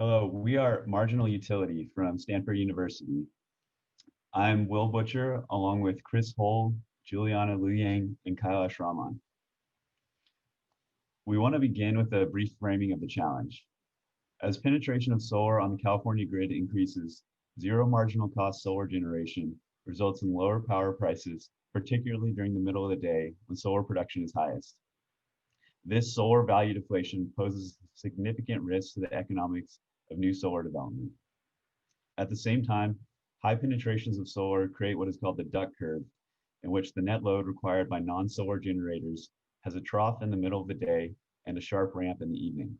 Hello, we are Marginal Utility from Stanford University. I'm Will Butcher, along with Chris Hull, Juliana Luyang, and Kailash Raman. We want to begin with a brief framing of the challenge. As penetration of solar on the California grid increases, zero marginal cost solar generation results in lower power prices, particularly during the middle of the day when solar production is highest. This solar value deflation poses significant risks to the economics of new solar development. At the same time, high penetrations of solar create what is called the duck curve, in which the net load required by non-solar generators has a trough in the middle of the day and a sharp ramp in the evening.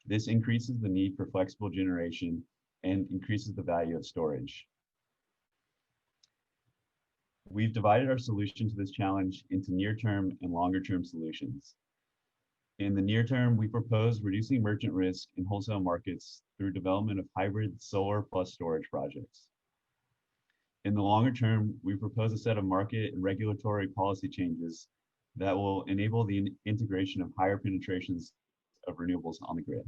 This increases the need for flexible generation and increases the value of storage. We've divided our solution to this challenge into near-term and longer-term solutions. In the near term, we propose reducing merchant risk in wholesale markets through development of hybrid solar plus storage projects. In the longer term, we propose a set of market and regulatory policy changes that will enable the integration of higher penetrations of renewables on the grid.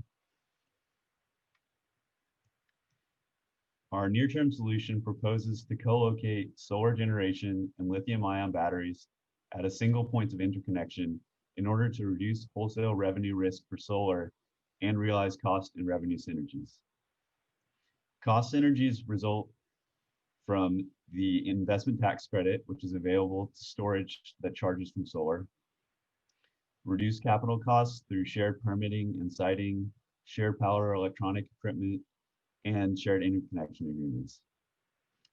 Our near-term solution proposes to co-locate solar generation and lithium-ion batteries at a single point of interconnection in order to reduce wholesale revenue risk for solar and realize cost and revenue synergies. Cost synergies result from the investment tax credit, which is available to storage that charges from solar, reduce capital costs through shared permitting and siting, shared power electronic equipment, and shared interconnection agreements,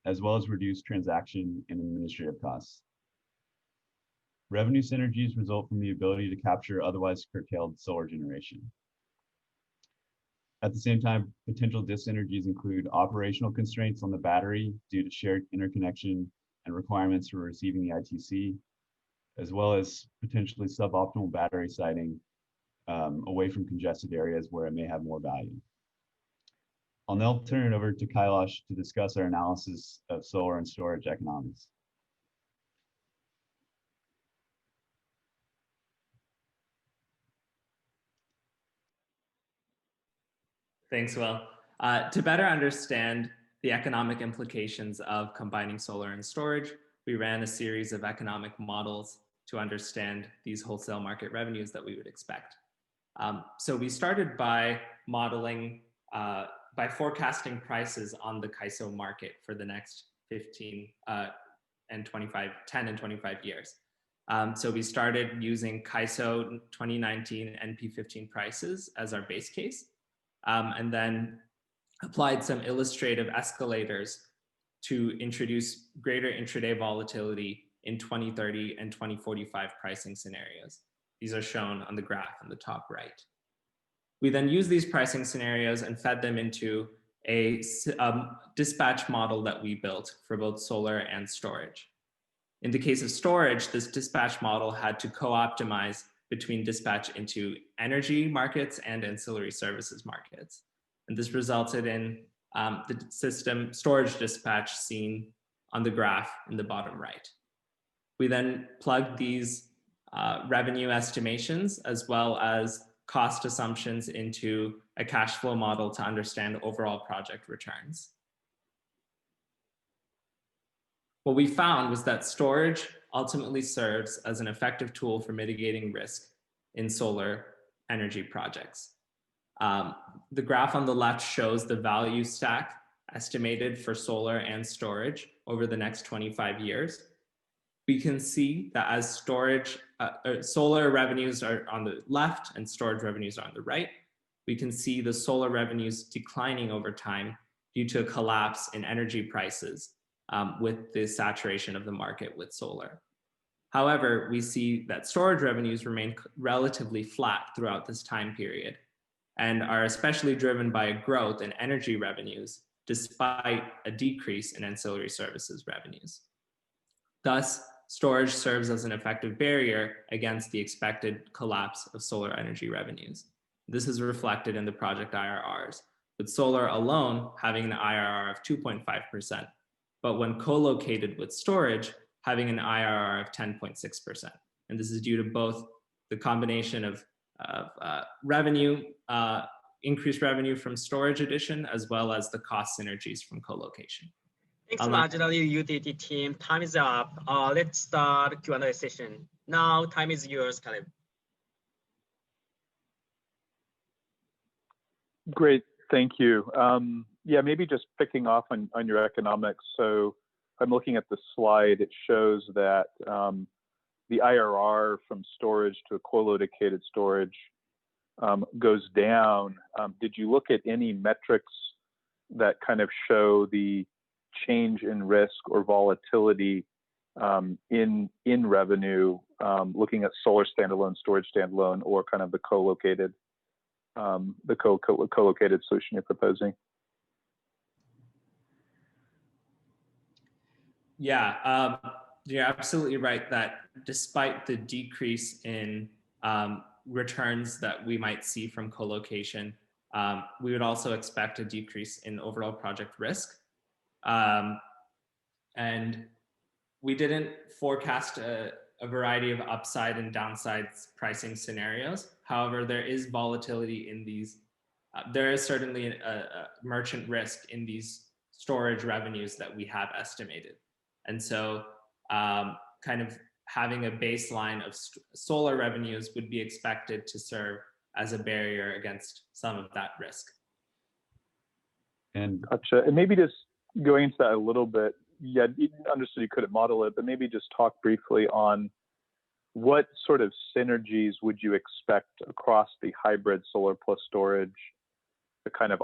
as well as reduce transaction and administrative costs. Revenue synergies result from the ability to capture otherwise curtailed solar generation. At the same time, potential dyssynergies include operational constraints on the battery due to shared interconnection and requirements for receiving the ITC, as well as potentially suboptimal battery siting away from congested areas where it may have more value. I'll now turn it over to Kailash to discuss our analysis of solar and storage economics. Thanks, Will. To better understand the economic implications of combining solar and storage, we ran a series of economic models to understand these wholesale market revenues that we would expect. So we started by modeling, by forecasting prices on the CAISO market for the next 10 and 25 years. So we started using CAISO 2019 NP15 prices as our base case. And then applied some illustrative escalators to introduce greater intraday volatility in 2030 and 2045 pricing scenarios. These are shown on the graph on the top right. We then used these pricing scenarios and fed them into a dispatch model that we built for both solar and storage. In the case of storage, this dispatch model had to co-optimize between dispatch into energy markets and ancillary services markets. And this resulted in the system storage dispatch seen on the graph in the bottom right. We then plugged these revenue estimations as well as cost assumptions into a cash flow model to understand overall project returns. What we found was that storage ultimately serves as an effective tool for mitigating risk in solar energy projects. The graph on the left shows the value stack estimated for solar and storage over the next 25 years. We can see that as solar revenues are on the left and storage revenues are on the right, we can see the solar revenues declining over time due to a collapse in energy prices with the saturation of the market with solar. However, we see that storage revenues remain relatively flat throughout this time period and are especially driven by a growth in energy revenues despite a decrease in ancillary services revenues. Thus, storage serves as an effective barrier against the expected collapse of solar energy revenues. This is reflected in the project IRRs, with solar alone having an IRR of 2.5%, but when co-located with storage, having an IRR of 10.6%. And this is due to both the combination of revenue increased revenue from storage addition, as well as the cost synergies from co-location. Thanks, Marginal utility team. Time is up. Let's start Q&A session. Now, time is yours, Caleb. Great, thank you. Yeah, maybe just picking off on your economics. So I'm looking at the slide. It shows that the IRR from storage to a co-located storage goes down. Did you look at any metrics that kind of show the change in risk or volatility in revenue, looking at solar standalone, storage standalone, or kind of the co-located co-located solution you're proposing? Yeah, you're absolutely right that despite the decrease in returns that we might see from co-location, we would also expect a decrease in overall project risk. And we didn't forecast a variety of upside and downside pricing scenarios. However, there is volatility in these. There is certainly a merchant risk in these storage revenues that we have estimated. And so kind of having a baseline of solar revenues would be expected to serve as a barrier against some of that risk. And Gotcha. And maybe just going into that a little bit, yeah, you understood you couldn't model it, but maybe just talk briefly on what sort of synergies would you expect across the hybrid solar plus storage to kind of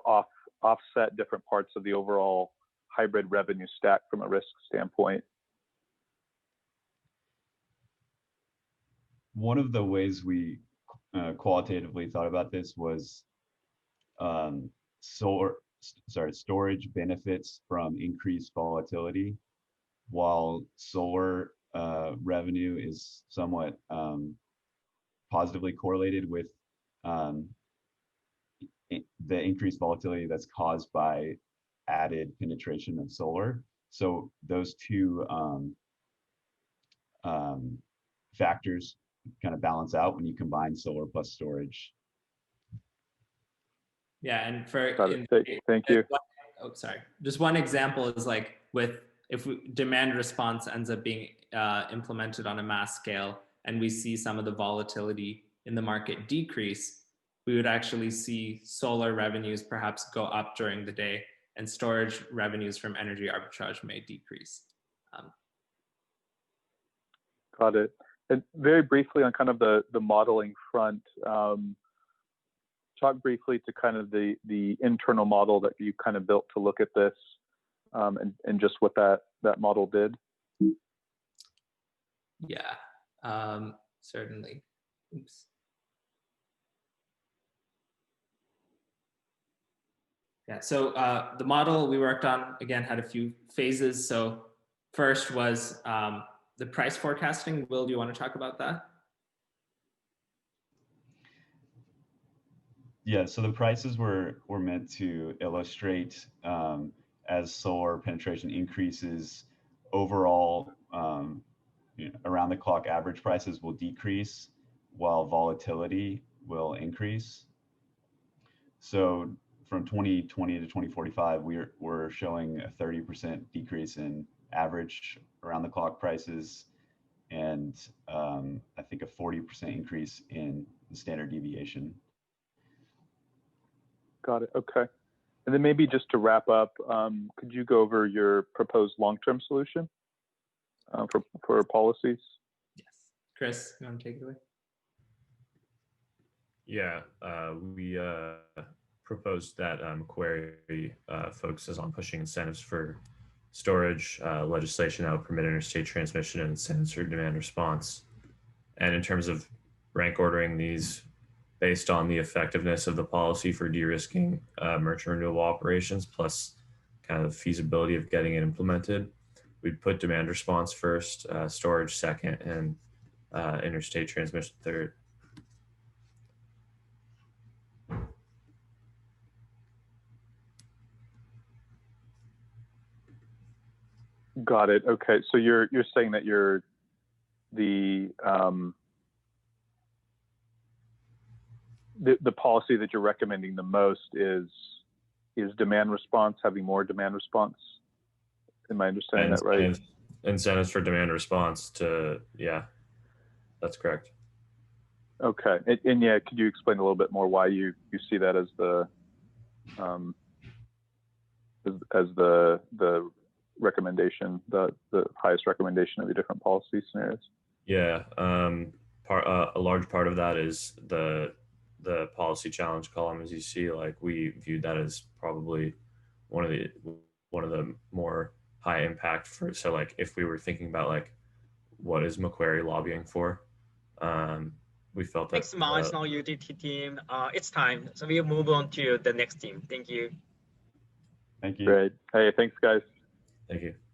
offset different parts of the overall hybrid revenue stack from a risk standpoint? one of the ways we qualitatively thought about this was storage benefits from increased volatility, while solar revenue is somewhat positively correlated with the increased volatility that's caused by added penetration of solar. So those two factors kind of balance out when you combine solar plus storage. Yeah, and for thank you. Oh, sorry. Just one example is like if demand response ends up being implemented on a mass scale, and we see some of the volatility in the market decrease, we would actually see solar revenues perhaps go up during the day, and storage revenues from energy arbitrage may decrease. Got it. And very briefly on kind of the modeling front, talk briefly to kind of the internal model that you kind of built to look at this, and just what that model did. Yeah, certainly. Oops. Yeah, so the model we worked on, again, had a few phases. So first was the price forecasting. Will, do you want to talk about that? Yeah, so the prices were meant to illustrate as solar penetration increases, overall around the clock average prices will decrease while volatility will increase. So from 2020 to 2045, we're showing a 30% decrease in average around the clock prices, and I think a 40% increase in the standard deviation. Got it. Okay. And then maybe just to wrap up, could you go over your proposed long-term solution for policies? Yes. Chris, you want to take it away? Yeah, we proposed that Macquarie focuses on pushing incentives for storage legislation that would permit interstate transmission and incentives for demand response. And in terms of rank ordering these based on the effectiveness of the policy for de-risking merchant renewable operations, plus kind of feasibility of getting it implemented, we'd put demand response first, storage second, and interstate transmission third. Got it. Okay. So you're saying that the policy that you're recommending the most is demand response, having more demand response. Am I understanding that right? Incentives for demand response to, yeah, that's correct. Okay, and yeah, could you explain a little bit more why you see that as the recommendation, the highest recommendation of the different policy scenarios? Yeah, a large part of that is the policy challenge column. As you see, like, we viewed that as probably one of the more high impact for. So like, if we were thinking about like, what is Macquarie lobbying for, we felt that. Thanks, Marginal UTT team. It's time, so we'll move on to the next team. Thank you. Thank you. Great. Hey, thanks, guys. Thank you.